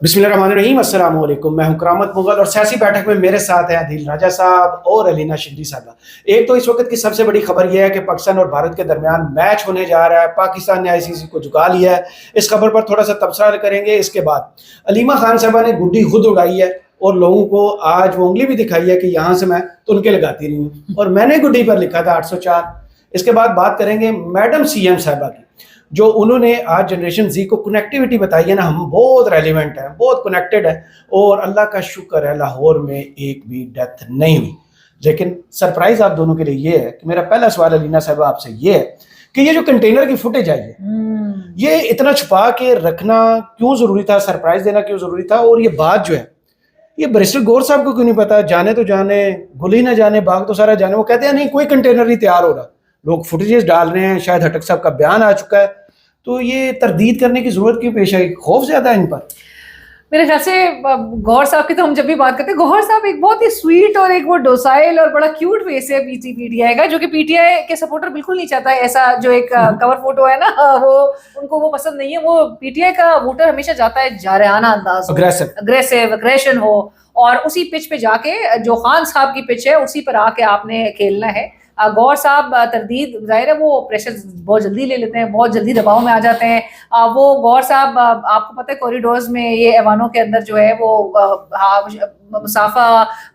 बिस्मिल्लाहिर्रहमानिर्रहीम, अस्सलाम वालेकुम। मैं हूं करामत मुगल और सियासी बैठक में मेरे साथ हैं आदिल राजा साहब और अलीना शिंदी साहबा। एक तो इस वक्त की सबसे बड़ी खबर यह है कि पाकिस्तान और भारत के दरमियान मैच होने जा रहा है। पाकिस्तान ने आईसीसी को झुका लिया है। इस खबर पर थोड़ा सा तबसरा करेंगे। इसके बाद अलीमा खान साहबा ने गुड्डी खुद उड़ाई है और लोगों को आज वो उंगली भी दिखाई है कि यहाँ से मैं तुनके लगाती रही हूँ और मैंने गुड्डी पर लिखा था 804। इसके बाद बात करेंगे मैडम सीएम साहबा की, जो उन्होंने आज जनरेशन जी को कनेक्टिविटी बताई है ना, हम बहुत रेलिवेंट है, बहुत कनेक्टेड है और अल्लाह का शुक्र है लाहौर में एक भी डेथ नहीं हुई। लेकिन सरप्राइज आप दोनों के लिए ये है कि मेरा पहला सवाल अलीना साहब आपसे ये है कि ये जो कंटेनर की फुटेज आई है, ये इतना छुपा के रखना क्यों जरूरी था, सरप्राइज देना क्यों जरूरी था? और ये बात जो है ये बैरिस्टर गौर साहब को क्यों नहीं पता? जाने तो जाने, गुली ना जाने, बाग तो सारा जाने। वो कहते हैं नहीं कोई कंटेनर नहीं तैयार हो रहा, लोग फुटेजेस डाल रहे हैं, शायद हटक साहब का बयान आ चुका है, तो ये तरदीद करने की जरूरत क्यों पेश आई? खौफ ज्यादा है इन पर? मेरे ख्याल से गौहर साहब की तो हम जब भी बात करते हैं, गौहर साहब एक बहुत ही स्वीट और एक वो डोसाइल और बड़ा क्यूट फेस है पीटीआई का, जो कि पीटीआई के सपोर्टर बिल्कुल नहीं चाहता है। ऐसा जो एक कवर फोटो है ना, वो उनको वो पसंद नहीं है। वो पीटीआई का वोटर हमेशा चाहता है जारहाना अंदाज, अग्रेसिव अग्रेशन हो, और उसी पिच पे जाके, जो खान साहब की पिच है, उसी पर आके आपने खेलना है। गौर साहब तरदीद, जाहिर है वो प्रेशर बहुत जल्दी ले लेते हैं, बहुत जल्दी दबाव में आ जाते हैं। वो गौर साहब, आपको पता है कॉरिडोर्स में, ये ऐवानों के अंदर जो है वो मुसाफा,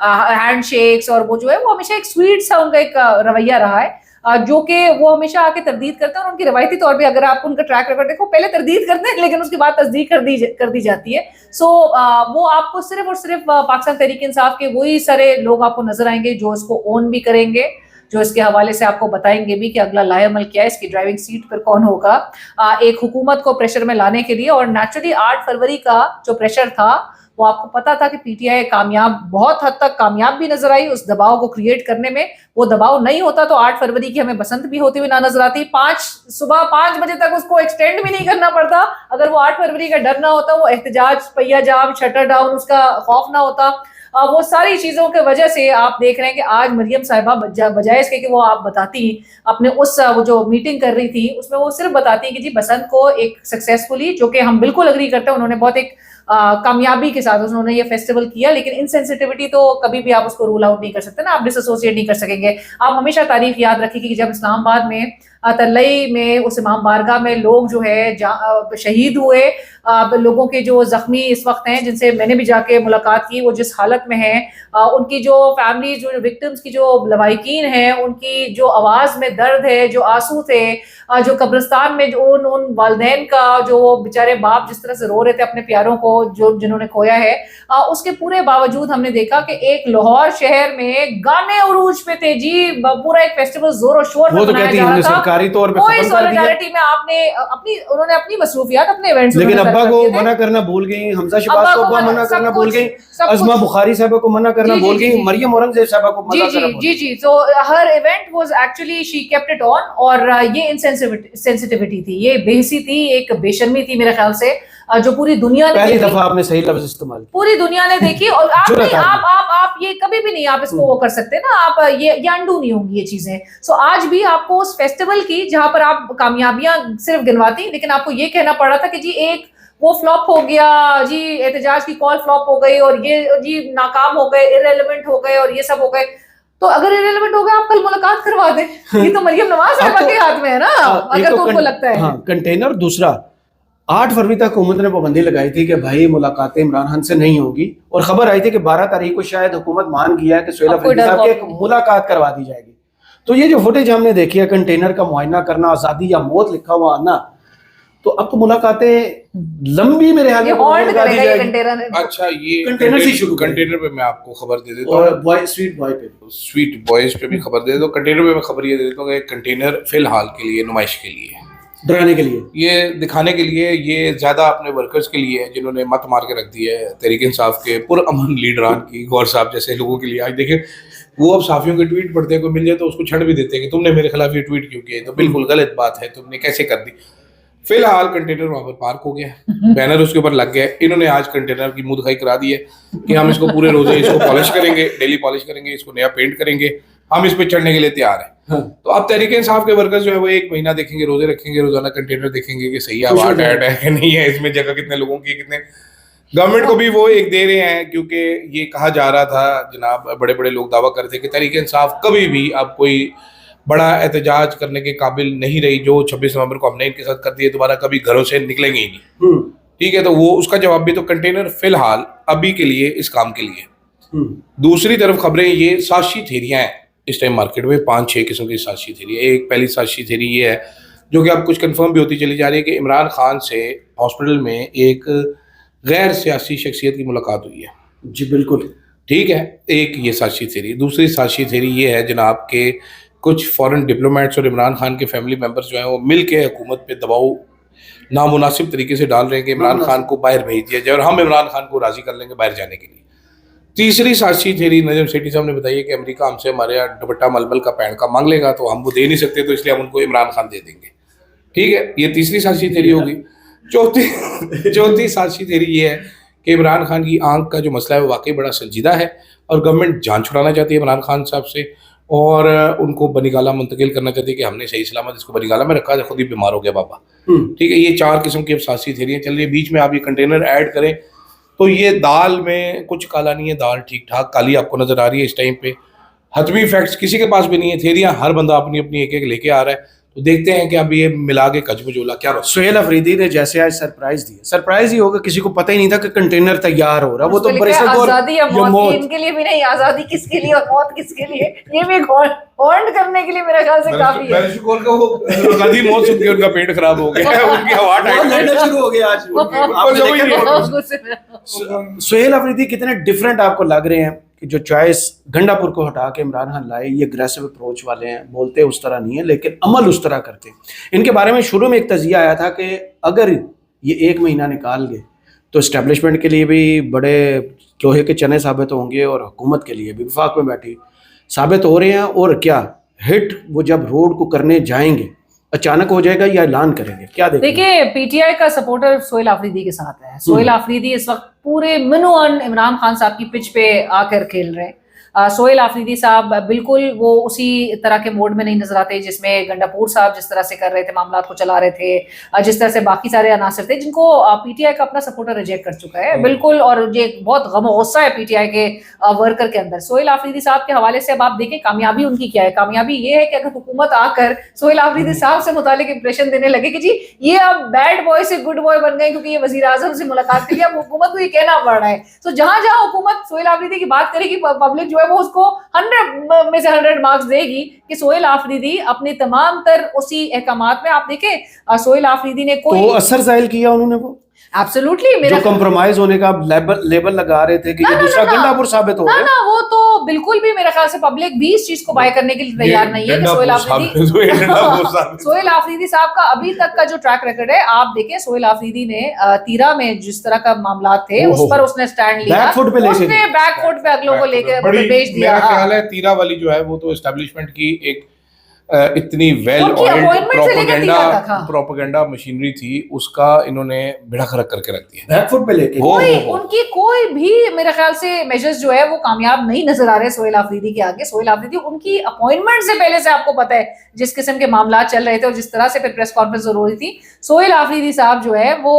हैंड शेक्स, और वो जो है वो हमेशा एक स्वीट सा उनका एक रवैया रहा है, जो कि वो हमेशा आके तरदीद करते हैं। और उनकी रवायती तौर पे अगर आप उनका ट्रैक रिकॉर्ड देखो, पहले तरदीद करते हैं लेकिन उसके बाद तस्दीक कर दी जाती है। सो वो आपको सिर्फ और सिर्फ पाकिस्तान तहरीक इंसाफ के वही सारे लोग आपको नजर आएंगे जो इसको ओन भी करेंगे, जो इसके हवाले से आपको बताएंगे भी कि अगला लाहेअमल क्या है, इसकी ड्राइविंग सीट पर कौन होगा, एक हुकूमत को प्रेशर में लाने के लिए। और नेचुरली 8 फरवरी का जो प्रेशर था, वो आपको पता था कि पीटीआई कामयाब, बहुत हद तक कामयाब भी नजर आई उस दबाव को क्रिएट करने में। वो दबाव नहीं होता तो 8 फरवरी की हमें बसंत भी होती हुई ना नजर आती। सुबह 5 बजे तक उसको एक्सटेंड भी नहीं करना पड़ता अगर वो 8 फरवरी का डर ना होता, वो एहतजाज, पहिया जाम, शटर डाउन, उसका खौफ ना होता। वो सारी चीजों की वजह से आप देख रहे हैं कि आज मरियम साहिबा बजाय इसके कि वो आप बताती अपने उस वो जो मीटिंग कर रही थी उसमें, वो सिर्फ बताती कि जी बसंत को एक सक्सेसफुली, जो कि हम बिल्कुल अग्री करते हैं, उन्होंने बहुत एक कामयाबी के साथ उन्होंने ये फेस्टिवल किया। लेकिन इनसेंसिटिविटी तो कभी भी आप उसको रूल आउट नहीं कर सकते ना, आप डिसएसोसिएट नहीं कर सकेंगे। आप हमेशा तारीख याद रखिए कि जब इस्लामाबाद में तलई में उस इमाम बारगाह में लोग जो है शहीद हुए, लोगों के जो जख्मी इस वक्त हैं, जिनसे मैंने भी जाके मुलाकात की, वो जिस हालत में हैं, उनकी जो फैमिली, जो विक्टिम्स की जो लवाहिकीन हैं, उनकी जो आवाज़ में दर्द है, जो आंसू थे, जो कब्रिस्तान में जो उन वालिदैन का, जो बेचारे बाप जिस तरह से रो रहे थे अपने प्यारों को जो जिन्होंने खोया है, उसके पूरे बावजूद हमने देखा कि एक लाहौर शहर में गाने उरूज पे थे जी, पूरा एक फेस्टिवल जोर शोर में मनाया जा रहा था। सरकारी तौर पे कोई सॉलिडारिटी में आपने उन्होंने अपनी मसरूफियत, अपने इवेंट्स, लेकिन अब्बा को मना करना भूल गई, हमजा शहबाज को मना करना भूल गई, अज़मा बुखारी साहबा को मना करना भूल गई, मरियम औरंगजेब साहबा को मना करना भूल गई। जी, तो हर event was actually she kept it on. और ये इनसेंसिटिविटी थी, ये बेहिसी थी, एक बेशर्मी थी मेरे ख्याल से, जो पूरी दुनिया ने, पहली दफा आपने सही लफ्ज इस्तेमाल, पूरी दुनिया ने देखी। और आप ये कभी भी नहीं, आप इसको वो कर सकते ना, आप ये अंडू नहीं होंगी ये चीजें। सो आज भी आपको उस फेस्टिवल की, जहां पर आप कामयाबियां सिर्फ गिनवाती, लेकिन आपको ये कहना पड़ा था कि जी एक वो फ्लॉप हो गया जी, एहतजाज की कॉल फ्लॉप हो गई, और ये जी नाकाम हो गए, इररेलेवेंट हो गए, और ये सब हो गए। तो अगर इररेलेवेंट हो गए, आप कल मुलाकात करवा दें। ये तो मरियम नवाज साहब के हाथ में है ना, अगर तुमको लगता है। कंटेनर दूसरा, 8 फरवरी तक हुकूमत ने पाबंदी लगाई थी कि भाई मुलाकातें इमरान खान से नहीं होगी, और खबर आई थी कि 12 तारीख को शायद हुकूमत मान गया है कि सुहेल अफरीदी साहब की एक मुलाकात करवा दी जाएगी। तो ये जो फुटेज हमने देखी है, कंटेनर का मुआयना करना, आजादी या मौत लिखा हुआ आना, तो अब तो मुलाकातें लंबी मेरे ख्याल में। अच्छा, ये कंटेनर से शुरू, कंटेनर पे मैं आपको खबर दे देता हूँ, स्वीट बॉयज पे भी खबर दे देता हूँ। कंटेनर पे मैं खबर ये दे देता हूँ कि कंटेनर फिलहाल के लिए नुमाइश के लिए, डराने के लिए, ये दिखाने के लिए, ये ज्यादा अपने वर्कर्स के लिए है जिन्होंने मत मार के रख दी है तहरीक इंसाफ के पुरअमन लीडरान की, गौर साहब जैसे लोगों के लिए। आज देखिए वो अब साफियों के ट्वीट पढ़ते हैं, कोई मिल जाए तो उसको छड़ भी देते हैं कि तुमने मेरे खिलाफ ये ट्वीट क्यों किया, तो बिल्कुल गलत बात है, तुमने कैसे कर दी। फिलहाल कंटेनर वहां पर पार्क हो गया, बैनर उसके ऊपर लग गया। इन्होंने आज कंटेनर की मुंह दिखाई करा दी है कि हम इसको पूरे रोजे इसको पॉलिश करेंगे, डेली पॉलिश करेंगे, इसको नया पेंट करेंगे, हम इस पे चढ़ने के लिए तैयार हैं। हाँ। तो अब तहरीक इंसाफ के वर्कर्स जो है वो 1 महीना देखेंगे, रोजे रखेंगे, रोजाना कंटेनर देखेंगे कि सही आवाज ऐड है कि नहीं है, इसमें जगह कितने लोगों की, कितने गवर्नमेंट को भी वो एक दे रहे हैं, क्योंकि ये कहा जा रहा था जनाब, बड़े बड़े लोग दावा करते कि तहरीक इंसाफ कभी भी अब कोई बड़ा एहतजाज करने के काबिल नहीं रही। जो 26 नवंबर को हमने इनके साथ कर दिए, दोबारा कभी घरों से निकलेंगे ही नहीं। ठीक है, तो वो उसका जवाब भी तो कंटेनर फिलहाल अभी के लिए इस काम के लिए। दूसरी तरफ खबरें ये साजिशी थेरियां हैं इस टाइम मार्केट में, 5-6 किस्म की साजिशी थेरी। एक पहली साजिशी थेरी ये है, जो कि अब कुछ कंफर्म भी होती चली जा रही है, कि इमरान खान से हॉस्पिटल में एक गैर सियासी शख्सियत की मुलाकात हुई है। जी बिल्कुल ठीक है, एक ये साजिशी थेरी। दूसरी साजिशी थेरी ये है जनाब के कुछ फॉरेन डिप्लोमेट्स और इमरान खान के फैमिली मेम्बर्स जो हैं वो मिल के हुकूमत पे दबाव नामुनासिब तरीके से डाल रहे हैं कि इमरान खान को बाहर भेज दिया जाए और हम इमरान खान को राजी कर लेंगे बाहर जाने के लिए। तीसरी साजिशी थेरी नजम सेठी साहब ने बताई है कि अमेरिका हमसे हमारे यहाँ दुपट्टा मलमल का पैंट का मांग लेगा, तो हम वो दे नहीं सकते, तो इसलिए हम उनको इमरान खान दे देंगे। ठीक है, ये तीसरी साजिशी थेरी होगी। चौथी साजिशी थेरी ये है कि इमरान खान की आंख का जो मसला है वो वाकई बड़ा संजीदा है और गवर्नमेंट जान छुड़ाना चाहती है इमरान खान साहब से और उनको बनिगाला मुंतकिल करना चाहती है कि हमने सही सलामत इसको बनिगाला में रखा है, खुद ही बीमार हो गया बाबा। ठीक है, ये 4 किस्म की अब साजिशी थेरियां चल रही है। बीच में आप ये कंटेनर ऐड करें तो ये दाल में कुछ काला नहीं है, दाल ठीक ठाक काली आपको नजर आ रही है इस टाइम पे। हतमी फैक्ट्स किसी के पास भी नहीं है, थेरियां हर बंदा अपनी अपनी एक एक लेके आ रहा है। तो देखते हैं कि अब ये मिला के कचमचोला क्या होगा। सुहेल अफरीदी ने जैसे आज सरप्राइज दिया, सरप्राइज ही होगा, किसी को पता ही नहीं था कि कंटेनर तैयार हो रहा। वो तो आजादी या मौत, इनके लिए भी नहीं, आजादी किसके लिए और मौत किसके लिए, ये भी हॉन्ट करने के लिए मेरे ख्याल से काफी है। आजादी मौत सुन के उनका पेट खराब हो गया, उनकी हवा टाइट शुरू हो गया आज। सुहेल अफरीदी कितने डिफरेंट आपको लग रहे हैं कि जो चॉइस गंडापुर को हटा के इमरान खान लाए, ये अग्रेसिव अप्रोच वाले हैं, बोलते उस तरह नहीं है लेकिन अमल उस तरह करते हैं। इनके बारे में शुरू में एक तजिया आया था कि अगर ये 1 महीना निकाल गए तो इस्टेब्लिशमेंट के लिए भी बड़े लोहे के चने साबित होंगे और हुकूमत के लिए भी वफाक में बैठी साबित हो रहे हैं। और क्या हिट वो जब रोड को करने जाएंगे अचानक हो जाएगा या ऐलान करेंगे, क्या देखिए पीटीआई का सपोर्टर सोहेल आफरीदी के साथ है। सोहेल आफरीदी इस वक्त पूरे मिनुअन इमरान खान साहब की पिच पे आकर खेल रहे हैं। सोहेल आफरीदी साहब बिल्कुल वो उसी तरह के मोड में नहीं नजर आते जिसमें गंडापुर साहब जिस तरह से कर रहे थे, मामला को चला रहे थे, जिस तरह से बाकी सारे अनासर थे जिनको पीटीआई का अपना सपोर्टर रिजेक्ट कर चुका है बिल्कुल। और ये बहुत गम गुस्सा है पीटीआई के वर्कर के अंदर। सोहेल आफरीदी साहब के हवाले से अब आप देखें कामयाबी उनकी क्या है। कामयाबी ये है कि अगर हुकूमत आकर सोहेल आफरीदी साहब से मुतालिक इंप्रेशन देने लगे कि जी ये अब बैड बॉय से गुड बॉय बन गए क्योंकि ये वजीर आजम से मुलाकात के लिए, अब हुकूमत को ये कहना पड़ रहा है। तो जहां जहां हुकूमत सोहेल आफरीदी की बात करेगी, पब्लिक जो है वो उसको 100 में से 100 मार्क्स देगी कि सोहेल आफरीदी अपने तमाम तर उसी अहकामात में। आप देखें सोहेल आफरीदी ने कोई तो असर जाहिर किया उन्होंने, वो एब्सोल्युटली मेरा जो कंप्रोमाइज होने का लेबल लगा रहे थे कि ये दूसरा गंडापुर साबित हो गया ना, वो तो बिल्कुल भी मेरे ख्याल से पब्लिक भी इस चीज को बाय करने के लिए तैयार नहीं है कि सोहेल आफरीदी साहब का अभी तक का जो ट्रैक रिकॉर्ड है आप देखें। सोहेल आफरीदी ने तीरा में जिस तरह का मामला थे उस पर उसने स्टैंड लिया, उसने बैकफुट पे अगलों को लेकर भेज दिया। मेरा ख्याल है तीरा वाली जो है वो तो एस्टेब्लिशमेंट की एक इतनी वेल ऑयल्ड प्रोपेगेंडा मशीनरी थी, उसका इन्होंने बिड़ा खरक करके रख दिया बैकफुट पे लेके। उनकी कोई भी मेरे ख्याल से मेजर्स जो है वो कामयाब नहीं नजर आ रहे सोहेल आफरीदी के आगे। सोहेल आफरीदी उनकी अपॉइंटमेंट से पहले से आपको पता है जिस किस्म के मामला चल रहे थे और जिस तरह से फिर प्रेस कॉन्फ्रेंस हो रही थी, सोहेल आफरीदी साहब जो है वो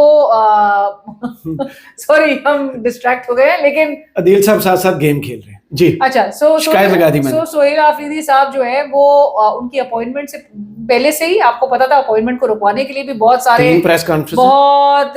सॉरी हम डिस्ट्रैक्ट हो गए, लेकिन अदील साहब साथ साथ गेम खेल रहे हैं जी। अच्छा, शिकायत लगा दी मैंने। सोहेल आफरीदी साहब जो है वो उनकी अपॉइंटमेंट से पहले से ही आपको पता था अपॉइंटमेंट को रुकवाने के लिए भी बहुत सारे प्रेस कॉन्फ्रेंस बहुत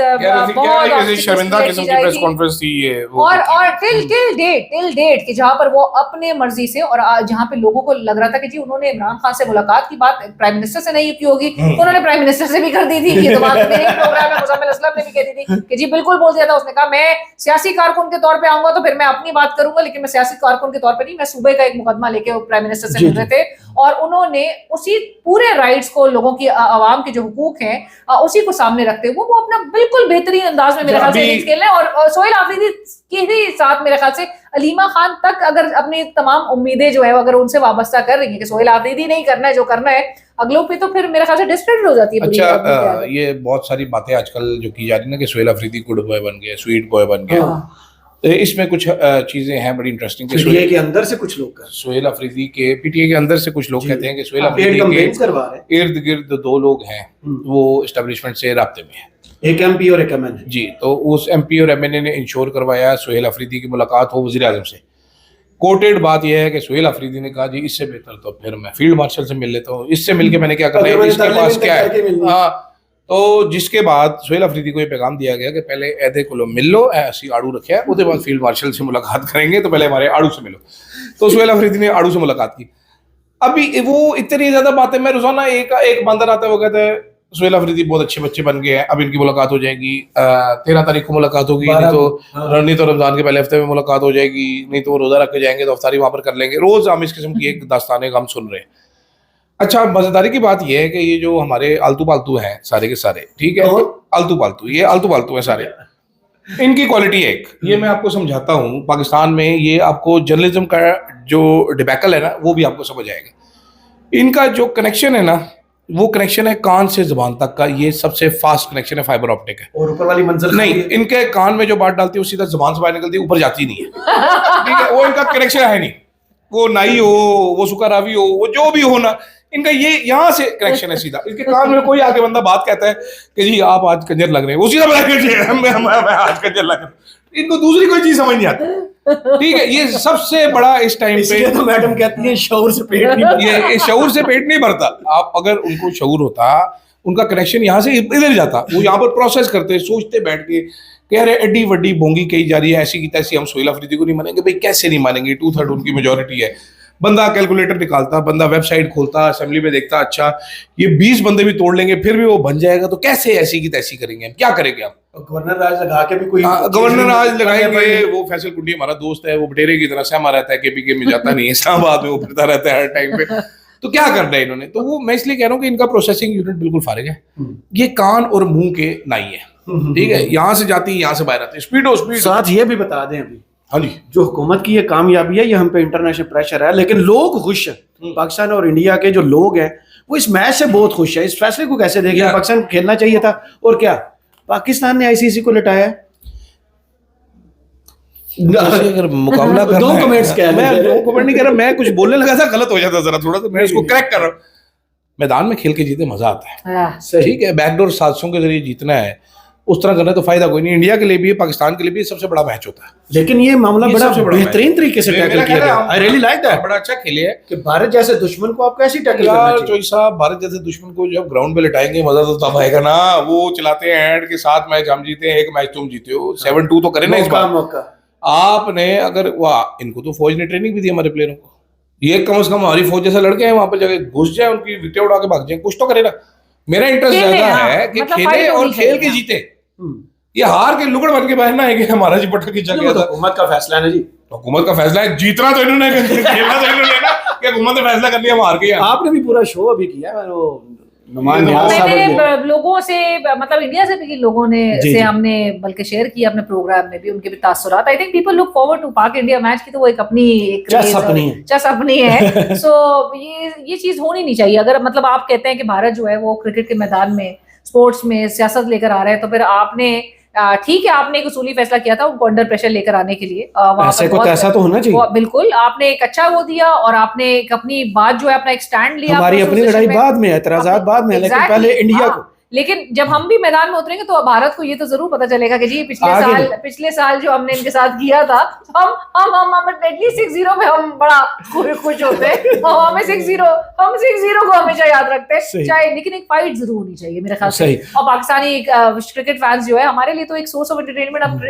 शर्मिंदा किस्म की प्रेस कॉन्फ्रेंस थी ये, और टिल डेट कि जहां पर वो अपने मर्जी से और जहां पे लोगों को लग रहा था कि जी उन्होंने इमरान खान से मुलाकात की बात प्राइम मिनिस्टर से नहीं की होगी तो उन्होंने प्राइम मिनिस्टर से भी कर दी थी। ये तो बात मेरे प्रोग्राम में मुज़म्मिल असलम ने भी कह दी थी कि जी बिल्कुल बोल दिया था उसने कहा मैं सियासी कारकुन के तौर पे आऊंगा तो फिर मैं अपनी बात करूंगा, लेकिन मैं सियासी कारकुन के तौर पे नहीं, मैं सूबे का एक मुकदमा लेके प्राइम मिनिस्टर से मिल रहे थे और उन्होंने उसी पूरे राइट्स को, लोगों की आवाम के जो हुकूक हैं उसी को सामने रखते हुए वो अपना बिल्कुल बेहतरीन अंदाज में मेरे ख्याल से खेल रहे हैं। और सोहेल आफरीदी के ही साथ मेरे ख्याल से अलीमा खान तक अगर अपनी तमाम उम्मीदें जो है अगर उनसे वाबस्ता कर रही है कि सोहेल आफरीदी नहीं करना है जो करना है अगलों पे, तो फिर मेरे ख्याल से डिस्क्रेडिट हो जाती है। अच्छा, ये बहुत सारी बातें आजकल जो की जा रही है ना कि सोहेल आफरीदी गुड बॉय बन गया, स्वीट बॉय बन गया, तो इसमें कुछ चीजें हैं बड़ी इंटरेस्टिंग। पीटीआई के अंदर से कुछ लोग सोहेल आफरीदी के पीटीआई के अंदर से कुछ लोग कहते हैं कि सोहेल आफरीदी के इर्द गिर्द 2 लोग हैं वो एस्टेब्लिशमेंट से राब्ते में हैं। एक MP और एक MN जी, तो उस MP और MNA ने इंश्योर करवाया सुहेल अफरीदी की मुलाकात हो वज़ीर आज़म से। कोटेड बात यह है कि सुहेल अफरीदी ने कहा जी इससे बेहतर तो फिर मैं फील्ड मार्शल से मिल लेता हूँ, इससे मिलके मैंने क्या करना है, इसके पास क्या है। हाँ, तो जिसके बाद सुहेल अफरीदी को ये पैगाम दिया गया कि पहले ऐदे को मिल लो, ऐसी आड़ू रखे है, उसके बाद फील्ड मार्शल से मुलाकात करेंगे, तो पहले हमारे आड़ू से मिलो। तो सुहेल अफरीदी ने आड़ू से मुलाकात की। अभी वो इतनी ज्यादा बातें, मैं रोजाना एक बंदर आता है, वो कहता है सुहेल अफरीदी बहुत अच्छे बच्चे बन गए हैं, अब इनकी मुलाकात हो जाएगी, 13 तारीख को मुलाकात होगी, नहीं तो रमजान के पहले हफ्ते में मुलाकात हो जाएगी, नहीं तो वो रोजा रख के जाएंगे तो अफ्तारी वहां पर कर लेंगे। रोज हम इस किस्म की एक दास्तानें हम सुन रहे हैं। अच्छा, मजेदारी की बात यह है कि ये जो हमारे आलतू पालतू हैं सारे के सारे, ठीक है, आलतू पालतू है सारे, इनकी क्वालिटी एक, ये मैं आपको समझाता हूँ। पाकिस्तान में ये आपको जर्नलिज्म का जो डिबैकल है ना, वो भी आपको समझ आएगा। इनका जो कनेक्शन है ना, वो कनेक्शन है कान से जुबान तक का, ये सबसे फास्ट कनेक्शन है, फाइबर ऑप्टिक है। और ऊपर वाली मंजिल नहीं, इनके कान में जो बात डालती है वो सीधा जुबान से बाहर निकलती है, ऊपर जाती नहीं है। ठीक है, वो इनका कनेक्शन है नहीं, वो नाई हो, वो सुखा रावी हो, वो जो भी हो ना, इनका ये यहाँ से कनेक्शन है सीधा। इनके कान में कोई आके बंदा बात कहता है कि जी आप आज कंजर लग रहे हैं, वो सीधा बोला मैं आज कंजर लग रहा हूँ। इनको दूसरी कोई चीज समझ नहीं आती। ठीक है, ये सबसे बड़ा इस टाइम पे, तो मैडम कहती है शऊर से पेट नहीं, ये शऊर से पेट नहीं भरता। आप अगर उनको शऊर होता, उनका कनेक्शन यहाँ से इधर जाता, वो यहाँ पर प्रोसेस करते, सोचते बैठ के कि यार एडी वड्डी बोंगी कही जा रही है, ऐसी की तैसी, हम सुहेल अफरीदी को नहीं मानेंगे। भाई कैसे नहीं मानेंगे, 2/3 उनकी मेजोरिटी है। बंदा कैलकुलेटर निकालता, बंदा वेबसाइट खोलता, असेंबली में देखता, अच्छा ये 20 बंदे भी तोड़ लेंगे फिर भी वो बन जाएगा, तो कैसे ऐसी की तैसी करेंगे, हम क्या करेंगे। हम गवर्नर राज लगा के भी कोई, गवर्नर राज लगाएंगे। वो फैसल कुंडी हमारा दोस्त है, वो बटेरे की तरह सहमा रहता है, KPK में जाता नहीं है, इस्लामाबाद में वो फिरता रहता है हर टाइम पे। तो क्या करना है इन्होंने, तो वो मैं इसलिए कह रहा हूँ कि इनका प्रोसेसिंग यूनिट बिल्कुल फारिग है। ये कान और मुंह के नहीं है, ठीक है, यहाँ से जाती है, यहाँ से बाहर आती है, स्पीड। साथ ये भी बता दें अभी, हाँ जी, जो हुकूमत की ये कामयाबी है, ये हम पे इंटरनेशनल प्रेशर है, लेकिन लोग खुश हैं। पाकिस्तान और इंडिया के जो लोग हैं वो इस मैच से बहुत खुश है। इस फैसले को कैसे देख रहे हैं? पाकिस्तान खेलना चाहिए था, और क्या पाकिस्तान ने ICC को लिटाया? अगर मुकाबला करना दो कमेंट्स क्या है? मैं दो कमेंट नहीं कर रहा, मैं कुछ बोलने लगा था, गलत हो जाता जरा थोड़ा, तो मैं इसको करेक्ट कर रहा हूँ। मैदान में खेल के जीते मजा आता है, ठीक है, बैकडोर साजिशों के जरिए जीतना है, उस तरह करना तो फायदा कोई नहीं। इंडिया के लिए भी, पाकिस्तान के लिए भी सबसे बड़ा मैच होता है। लेकिन ये मामला बड़ा बेहतरीन तरीके से टैकल किया गया। आई रियली लाइक दैट, बड़ा अच्छा खेले है कि भारत जैसे दुश्मन को आप कैसे टैकल करना चाहिए। चौधरी साहब, भारत जैसे दुश्मन को जब ग्राउंड पे लिटाएंगे मजा तो तब आएगा ना। वो चलाते हैं ऐड के 7 मैच हम जीते हैं, 1 मैच तुम जीते हो, 7-2 तो करे ना इस बार। आपने अगर वाह, इनको तो फौज ने ट्रेनिंग भी दी हमारे प्लेयरों को, ये कम से कम हमारी फौज जैसे लड़के हैं वहां पर जगह घुस जाए, उनकी विकेट उड़ा के भाग जाए, कुछ तो करे ना। मेरा इंटरेस्ट ज्यादा है कि खेले और खेल के जीते। ये हार के लुकड़ बन के बाहर ना आएंगे, हमारा जी पटक खींचा गया था। हुकूमत का फैसला है ना जी, हुकूमत का फैसला है, जीतना तो इन्होंने, खेलना तो इन्होंने ना, कि हुकूमत ने फैसला कर लिया हम हार गए। आपने भी पूरा शो अभी किया, वो मैंने लोगों से, मतलब इंडिया से भी लोगों ने से हमने बल्कि शेयर किया अपने प्रोग्राम में भी, उनके भी तासुरात। I think people look forward to Pak India match की, तो वो एक अपनी चस अपनी है। सो ये चीज होनी नहीं चाहिए। अगर मतलब आप कहते हैं कि भारत जो है वो क्रिकेट के मैदान में, स्पोर्ट्स में सियासत लेकर आ रहा है, तो फिर आपने ठीक है, आपने एक उसूली फैसला किया था उनको अंडर प्रेशर लेकर आने के लिए, ऐसा तो होना चाहिए। बिल्कुल, आपने एक अच्छा वो दिया और आपने एक अपनी बात जो है, अपना एक स्टैंड लिया। हमारी अपनी लड़ाई बाद में, एतराजात बाद में, लेकिन पहले इंडिया को। लेकिन जब हम भी मैदान में उतरेंगे तो भारत को ये तो जरूर पता चलेगा कि जी पिछले साल जो हमने इनके साथ किया था, हम एटलीस्ट 6-0 में हम बड़ा खुश होते हैं, हमें 6-0 को हमेशा याद रखते हैं चाहे, लेकिन एक फाइट जरूर होनी चाहिए मेरे ख्याल से। और पाकिस्तानी क्रिकेट फैंस जो है हमारे लिए तो एक सोर्स ऑफ एंटरटेनमेंट, अब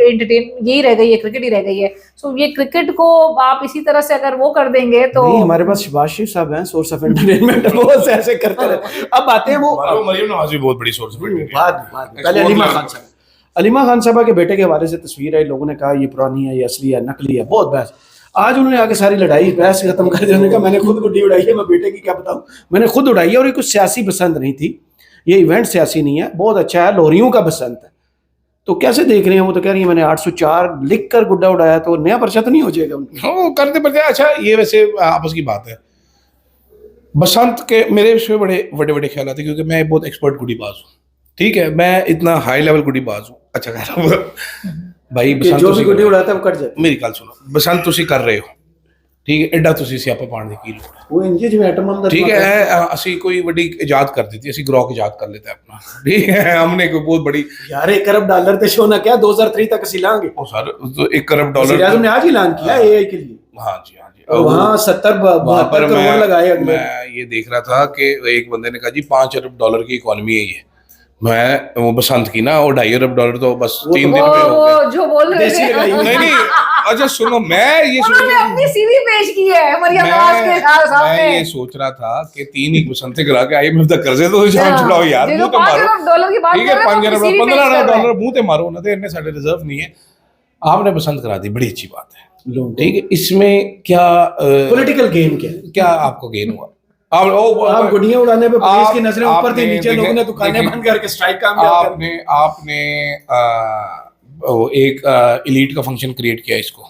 यही रह गई है, क्रिकेट ही रह गई है। सो ये क्रिकेट को आप इसी तरह से अगर वो कर देंगे तो, हमारे पास शहबाज शरीफ साहब हैं सोर्स ऑफ एंटरटेनमेंट, वो ऐसे करते रहे। अब आते हैं वो मरियम नवाज भी बहुत बड़ी सोर्स ऑफ एंटरटेनमेंट। पहले अलीमा खान साहबा के बेटे के हवाले से तस्वीर है, लोगों ने कहा ये पुरानी है, ये असली है, नकली है, बहुत बहस। आज उन्होंने आके सारी लड़ाई बहस खत्म कर दी। उन्होंने कहा मैंने खुद गुड्डी उड़ाई है, मैं बेटे की क्या बताऊं, मैंने खुद उड़ाई है, और ये कुछ सियासी पसंद नहीं थी, ये इवेंट सियासी नहीं है, बहुत अच्छा है, लोहरियों का बसंत है। तो कैसे देख रहे हैं? वो तो कह रही है मैंने 804 लिख कर गुड्डा उड़ाया, तो नया पर्चा तो नहीं हो जाएगा उनको? करते पड़ते। अच्छा, ये वैसे आपस की बात है, बसंत के मेरे इसमें बड़े ख्याल आते, क्योंकि मैं बहुत एक्सपर्ट गुड्डीबाज हूँ, ठीक है, मैं इतना हाई लेवल गुड्डीबाज हूँ। अच्छा कह रहा भाई, बसंत जो भी गुड्डी उड़ाता है वो कट जाता है। मेरी गल सुनो, बसंत तुसी कर रहे हो, ठीक है एडा तुसी सियापा पाने की लोड़ है वो इंजे जिवें एटम बम दा ठीक है ਅਸੀਂ कोई बड़ी इजाद कर दी थी ਅਸੀਂ ग्रॉक इजाद कर लेते अपना ठीक है हमने कोई बहुत बड़ी यार $1 अरब ते शो ना क्या 2003 तक ਅਸੀਂ ਲਾਂਗੇ ओ सर तो $1 अरब वज़ीर आज़म ने आज ही ऐलान किया एआई के लिए हाँ जी और वहाँ 70-72 करोड़ लगाए अगले मैं ये देख रहा था कि एक बंदे ने कहा जी $5 अरब की इकोनॉमी है ये मैं वो बसंत की ना और $2.5 अरब तो बस 3 दिन में हो वो गए जो बोल रहे देसी थे लगाई हुई। नहीं अच्छा सुनो मैं ये सोच उन्होंने अपनी सीवी पेश की है मरियम नवाज के मैं सामने ये सोच रहा था कि 3 ही बसंते करा के IMF तक कर्जे तो जान छुड़ाओ यार मुंह ते मारो $5 की बात ठीक है कर रहे हैं, 5 वो अरब अपनी CV पेश कर रहे हैं। $15 मुंह ते मारो ना तो इतने साढ़े रिजर्व नहीं है आपने बसंत करा दी बड़ी अच्छी बात है लोगों ठीक है इसमें क्या पॉलिटिकल गेम क्या है क्या आपको गेन हुआ आप गुड़ियां उड़ाने पे पुलिस की नजरें ऊपर थी आपने नीचे लोगों ने दुकानें देखिए, बंद करके स्ट्राइक कामयाब कर दी। आपने एक इलीट का फंक्शन क्रिएट किया इसको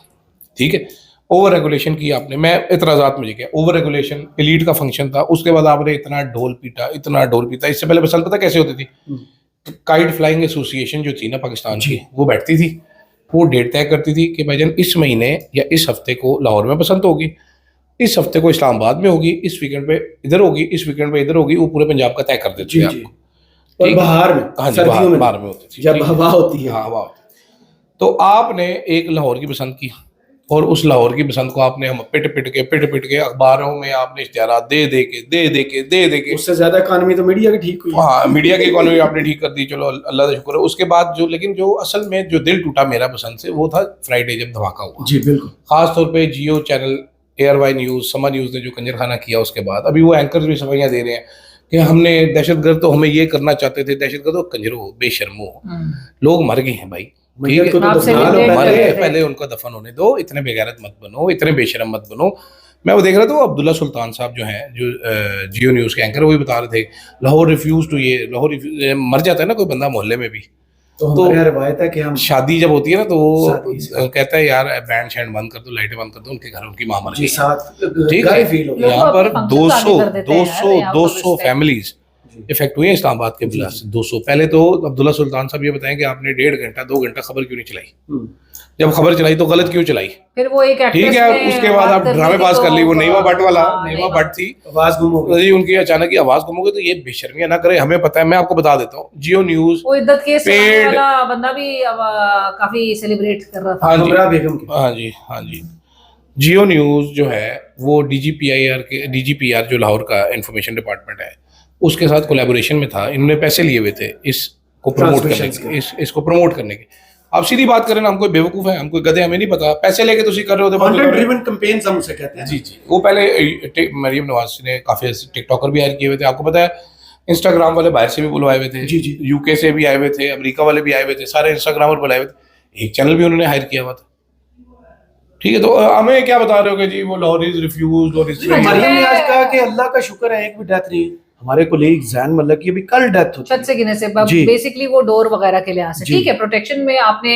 ठीक है ओवर रेगुलेशन की आपने मैं इतराजात मुझे क्या ओवर रेगुलेशन इलीट का फंक्शन था उसके बाद आपने इतना ढोल पीटा इससे पहले बसंत पता कैसे होती थी काइट फ्लाइंग एसोसिएशन जो थी ना पाकिस्तान की वो बैठती थी वो डेट तय करती थी कि भाईजान इस महीने या इस हफ्ते को लाहौर में बसंत होगी इस हफ्ते को इस्लामाबाद में होगी इस वीकेंड पे इधर होगी इस वीकेंड पे इधर होगी वो पूरे पंजाब का तय कर देते जी थे जी आपको और बाहर में हाँ जी सर्दियों में बाहर में होती थी जब ठीक है? हवा होती है हाँ हवा होती है। तो आपने एक लाहौर की बसंत की और उस लाहौर की बसंत को आपने हम पिट पिट के अखबारों में आपने इश्तिहारात दे के उससे ज्यादा इकोनॉमी तो मीडिया की ठीक हुई है। हाँ मीडिया की इकोनॉमी आपने ठीक कर दी चलो अल्लाह का शुक्र है उसके बाद जो लेकिन जो असल में जो दिल टूटा मेरा बसंत से वो था फ्राइडे जब धमाका हुआ जी बिल्कुल खास तौर पे जियो चैनल एयरवाई न्यूज़ समा न्यूज़ ने जो कंजरखाना किया उसके बाद अभी वो एंकर्स भी सफाइयाँ दे रहे हैं कि हमने दहशतगर्द तो हमें ये करना चाहते थे दहशतगर्द तो कंजरो बेशर्मो लोग मर गए हैं भाई ठीक है को तो आप दफना लो celebrate पहले। मरे कर रहे थे। पहले उनको दफन होने दो इतने बेगैरत मत बनो इतने बेशरम मत बनो मैं वो देख रहा था वो अब्दुल्ला सुल्तान साहब जो हैं जो जियो न्यूज़ के एंकर वो भी बता रहे थे लाहौर रिफ्यूज टू ये लाहौर मर जाता है ना कोई बंदा मोहल्ले में भी तो हमारे यहाँ रवायत है कि हम शादी जब होती है ना तो वो शादी से। कहता है यार बैंड शैंड बंद कर दो लाइटें बंद कर दो उनके घर उनकी माँ मर जी गई साथ ठीक गाय है फील हो लोग यहाँ पर अपने functions आगे कर देते हैं यार, 200 respect। फैमिलीज इफेक्ट हुई है इस्लामाबाद के बिला से 200 पहले तो अब्दुल्ला सुल्तान साहब ये बताएं कि आपने 1.5 घंटा 2 घंटा खबर क्यों नहीं चलाई जब खबर चलाई तो गलत क्यों चलाई फिर वो एक ठीक actress है ने उसके बाद बात आप कर ली ड्रामेबाज थी कर ली वो तो- नईमा भट्ट वाला हाँ, नईमा भट्ट थी आवाज गुम हो गई जी उनकी अचानक ही आवाज गुम हो गई तो ये बेशर्मियां ना करे हमें पता है मैं आपको बता देता हूँ जियो न्यूज वो इद्दत केस सुनाने पेड़- वाला बंदा भी अब काफी सेलिब्रेट कर रहा था हाँ जी हमरा बेगम की हाँ जी जियो न्यूज जो है वो डीजीपीआर जो लाहौर का इंफॉर्मेशन डिपार्टमेंट है उसके साथ कोलैबोरेशन में था इन्होंने पैसे लिए हुए थे इसको प्रमोट करने Transmissions के इसको प्रमोट करने के आप सीधी बात करें ना हम कोई बेवकूफ है हम कोई गधे हमें नहीं पता पैसे लेके तुसी कर रहे हो कंटेंट ड्रिवन कैंपेन्स हम उसे कहते हैं जी जी वो पहले मरियम नवाज ने काफी टिकटॉकर भी हायर किए हुए थे आपको पता है इंस्टाग्राम वाले बाहर से भी बुलवाए हुए थे जी, जी। यूके से भी आए हुए थे अमेरिका वाले भी आए हुए थे सारे इंस्टाग्रामर बुलाए हुए थे एक चैनल भी उन्होंने हायर किया हुआ था ठीक है तो हमें क्या बता रहे हो कि जी वो लाहौर इज रिफ्यूज और इस मरियम ने आज कहा कि अल्लाह का शुक्र है एक भी डेथ नहीं हमारे कोलीग जैन मल्लक की अभी कल डेथ हुई छत से गिरने से जी। बेसिकली वो डोर वगैरह के लिहाज से जी। ठीक है प्रोटेक्शन में आपने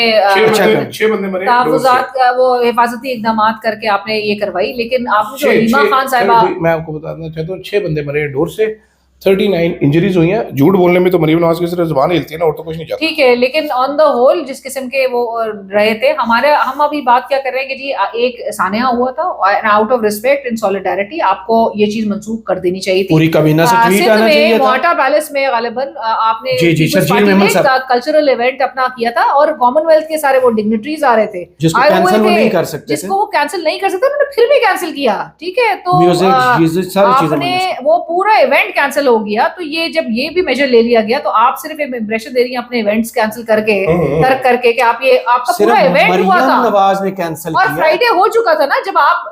छह बंदे मरे तहफुजात वो हिफाजती इकदाम करके आपने ये करवाई लेकिन आपने जो हलीमा खान साहिबा मैं आपको बताना चाहता हूँ 6 बंदे मरे डोर से 39 इंजरीज हुई हैं झूठ बोलने में तो मरियम नवाज की सिर्फ जुबान हिलती है ना और तो कुछ नहीं जाता ठीक है लेकिन ऑन द होल जिस किस्म के वो रहे थे हम अभी बात क्या कर रहे हैं कि जी एक सानेहा हुआ था out of respect in solidarity आपको ये चीज मंसूख कर देनी चाहिए थी पूरी काबीना से ट्वीट सिंध आना चाहिए में था मोहाटा पैलेस में गालिबन आपने जी, जी, People's शर्जील Party मेमन ने साहब। एक कल्चरल इवेंट अपना किया था और कॉमनवेल्थ के सारे वो डिग्निटरीज आ रहे थे जिसको आए हुए कैंसिल वो थे, नहीं कर सकते थे जिसको वो कैंसिल नहीं कर सकते उन्होंने फिर भी कैंसिल किया ठीक है तो म्यूजिक सारी चीजें आपने मैंने वो पूरा इवेंट कैंसिल हो गया तो ये जब ये भी मेजर ले लिया गया तो आप सिर्फ एक इंप्रेशन दे रही हैं अपने इवेंट्स कैंसिल करके तर्क करके कि आप ये आपका सिर्फ पूरा इवेंट हुआ मरियम था नवाज ने कैंसिल और किया फ्राइडे हो चुका था ना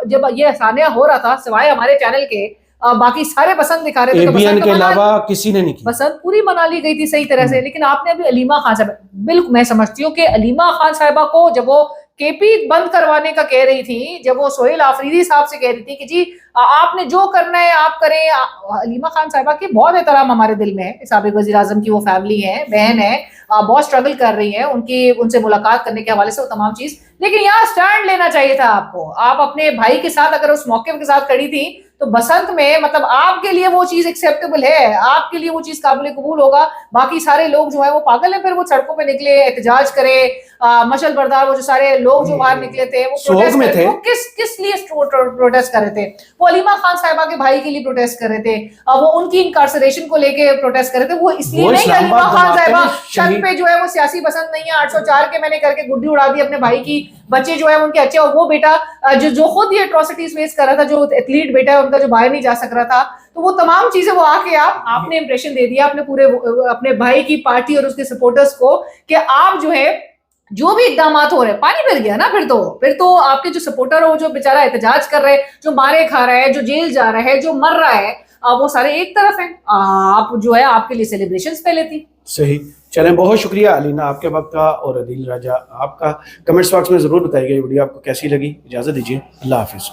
जब ये सानिया हो रहा था सिवाय हमारे चैनल के बाकी सारे पसंद दिखा रहे थे तो एबीएन बसंत के मना- अलावा किसी ने नहीं किया बसंत पूरी मना ली गई थी सही तरह से लेकिन आपने अभी अलीमा खान साहब बिल्कुल मैं समझती हूँ कि अलीमा खान साहिबा को जब वो केपी बंद करवाने का कह रही थी जब वो सोहेल आफरीदी साहब से कह रही थी कि जी आपने जो करना है आप करें अलीमा खान साहिबा की बहुत एहतराम हमारे दिल में है साबिक वजीर आजम की वो फैमिली है बहन है बहुत स्ट्रगल कर रही है उनसे मुलाकात करने के हवाले से वो तमाम चीज लेकिन यहाँ स्टैंड लेना चाहिए था आपको। आप अपने भाई के साथ अगर उस मौके के साथ खड़ी थी तो बसंत में मतलब आपके लिए वो चीज एक्सेप्टेबल है, आपके लिए वो चीज काबिल कबूल होगा। बाकी सारे लोग जो है वो पागल है, फिर वो सड़कों पे निकले, एहतजाज करे, मशल बरदार वो जो सारे लोग जो बाहर निकले थे वो सोग में थे। वो किस लिए प्रोटेस्ट कर रहे थे? वो अलीमा खान साहिबा के भाई के लिए प्रोटेस्ट कर रहे थे, वो उनकी इनकार्सरेशन को लेके प्रोटेस्ट कर रहे थे। वो इसलिए वो नहीं कि अलीमा इस्लामाबाद खान जमाते साहिबा में छत शहीद- पे जो है वो सियासी पसंद नहीं है, 804 के मैंने करके गुड्डी उड़ा दी अपने भाई की, बच्चे जो है उनके अच्छे, और वो बेटा जो खुद ये एट्रोसिटीज फेस कर रहा था, जो एथलीट बेटा है उनका जो बाहर नहीं जा सक रहा था, तो वो तमाम चीजें वो आके आपने इंप्रेशन दे दिया अपने पूरे अपने भाई की पार्टी और उसके सपोर्टर्स को कि आप जो है जो भी इकदाम हो रहे हैं, पानी फिर गया ना। फिर तो आपके जो सपोर्टर हो, जो बेचारा एहतजाज कर रहे हैं, जो मारे खा रहा है, जो जेल जा रहा है, जो मर रहा है, वो सारे एक तरफ हैं। आप जो है आपके लिए सेलिब्रेशंस पहले थी। सही। चलें, बहुत शुक्रिया अलीना आपके वक्त का और अदील राजा आपका। कमेंट्स बॉक्स में ज़रूर बताइएगा ये वीडियो आपको कैसी लगी। इजाज़त दीजिए, अल्लाह हाफिज़।